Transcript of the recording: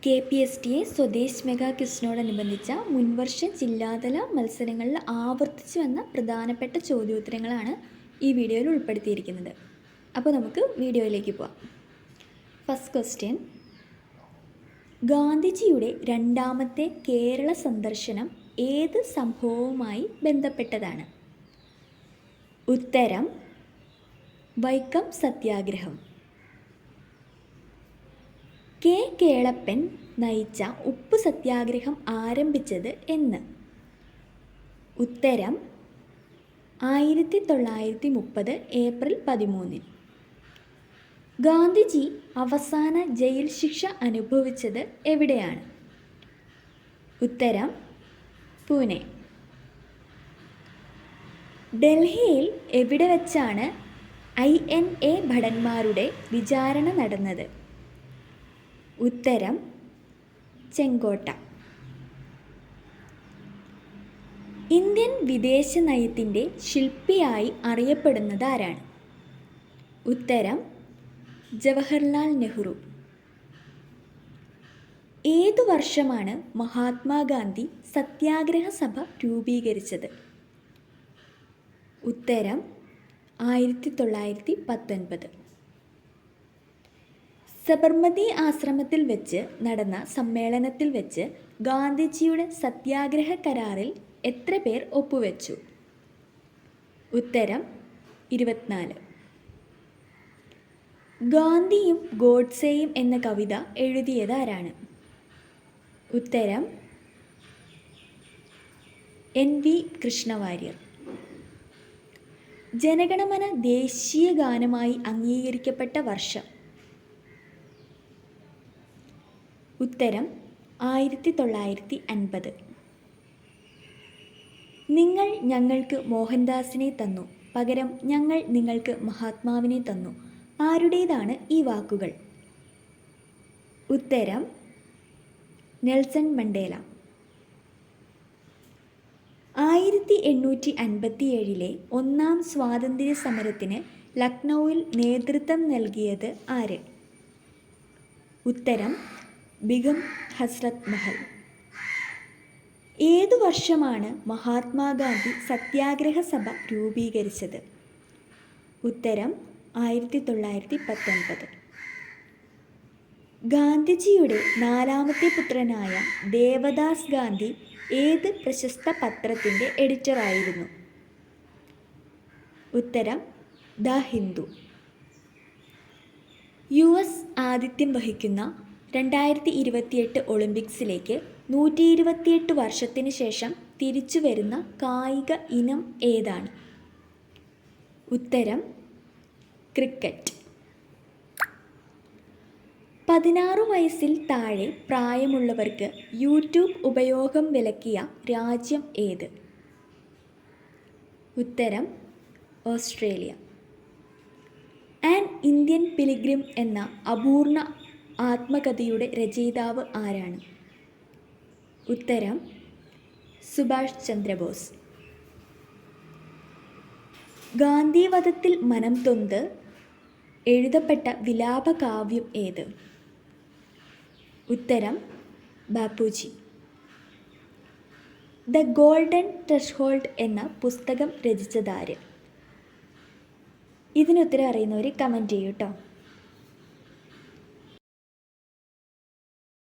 KPSTA Swadesh mega ക്വിസിനോടനുബന്ധിച്ച മുൻവർഷ ജില്ലാതല മത്സരങ്ങളിൽ ആവർത്തിച്ചു വന്ന പ്രധാനപ്പെട്ട ചോദ്യോത്തരങ്ങളാണ് ഈ വീഡിയോയിൽ ഉൾപ്പെടുത്തിയിരിക്കുന്നത്. അപ്പോൾ നമുക്ക് വീഡിയോയിലേക്ക് പോവാം. ഫസ്റ്റ് ക്വസ്റ്റ്യൻ, ഗാന്ധിജിയുടെ രണ്ടാമത്തെ കേരള സന്ദർശനം ഏത് സംഭവവുമായി ബന്ധപ്പെട്ടതാണ്? ഉത്തരം വൈക്കം സത്യാഗ്രഹം. കെ കേളപ്പൻ നയിച്ച ഉപ്പ് സത്യാഗ്രഹം ആരംഭിച്ചത് എന്ന്? ഉത്തരം 1930 ഏപ്രിൽ 13. ഗാന്ധിജി അവസാന ജയിൽ ശിക്ഷ അനുഭവിച്ചത് എവിടെയാണ്? ഉത്തരം പൂനെ. ഡൽഹിയിൽ എവിടെ വച്ചാണ് INA ഭടന്മാരുടെ വിചാരണ നടന്നത്? ഉത്തരം ചെങ്കോട്ട. ഇന്ത്യൻ വിദേശ നയത്തിൻ്റെ ശില്പിയായി അറിയപ്പെടുന്നത് ആരാണ്? ഉത്തരം ജവഹർലാൽ നെഹ്റു. ഏതു വർഷമാണ് മഹാത്മാഗാന്ധി സത്യാഗ്രഹ സഭ രൂപീകരിച്ചത്? ഉത്തരം 1919. സബർമതി ആശ്രമത്തിൽ വെച്ച് നടന്ന സമ്മേളനത്തിൽ വെച്ച് ഗാന്ധിജിയുടെ സത്യാഗ്രഹ കരാറിൽ എത്ര പേർ ഒപ്പുവെച്ചു? ഉത്തരം 24. ഗാന്ധിയും ഗോഡ്സെയും എന്ന കവിത എഴുതിയത് ആരാണ്? ഉത്തരം NV കൃഷ്ണവാര്യർ. ജനഗണമന ദേശീയ ഗാനമായി അംഗീകരിക്കപ്പെട്ട വർഷം? ഉത്തരം 1950. നിങ്ങൾ ഞങ്ങൾക്ക് മോഹൻദാസിനെ തന്നു, പകരം ഞങ്ങൾ നിങ്ങൾക്ക് മഹാത്മാവിനെ തന്നു. ആരുടേതാണ് ഈ വാക്കുകൾ? ഉത്തരം നെൽസൺ മണ്ടേല. 1857 ഒന്നാം സ്വാതന്ത്ര്യ സമരത്തിന് ലക്നൗവിൽ നേതൃത്വം നൽകിയത് ആര്? ഉത്തരം ബിഗം ഹസ്രത് മഹൽ. ഏതു വർഷമാണ് മഹാത്മാഗാന്ധി സത്യാഗ്രഹ സഭ രൂപീകരിച്ചത്? ഉത്തരം 1919. ഗാന്ധിജിയുടെ നാലാമത്തെ പുത്രനായ ദേവദാസ് ഗാന്ധി ഏത് പ്രശസ്ത പത്രത്തിൻ്റെ എഡിറ്ററായിരുന്നു? ഉത്തരം ദ ഹിന്ദു. US ആതിഥ്യം വഹിക്കുന്ന 2028 ഒളിമ്പിക്സിലേക്ക് 128 വർഷത്തിന് ശേഷം തിരിച്ചു വരുന്ന കായിക ഇനം ഏതാണ്? ഉത്തരം ക്രിക്കറ്റ്. 16 വയസ്സിൽ താഴെ പ്രായമുള്ളവർക്ക് യൂട്യൂബ് ഉപയോഗം വിലക്കിയ രാജ്യം ഏത്? ഉത്തരം ഓസ്ട്രേലിയ. ആൻ ഇന്ത്യൻ പിലിഗ്രിം എന്ന അപൂർണ ആത്മകഥയുടെ രചയിതാവ് ആരാണ്? ഉത്തരം സുഭാഷ് ചന്ദ്രബോസ്. ഗാന്ധിവധത്തിൽ മനം തൊന്ത് എഴുതപ്പെട്ട വിലാപകാവ്യം ഏത്? ഉത്തരം ബാപ്പുജി. ദ ഗോൾഡൻ ത്രെഷ്ഹോൾഡ് എന്ന പുസ്തകം രചിച്ചതാര്? ഇതിനുത്തരം അറിയുന്നവർ കമൻറ്റ് ചെയ്യൂ കേട്ടോ.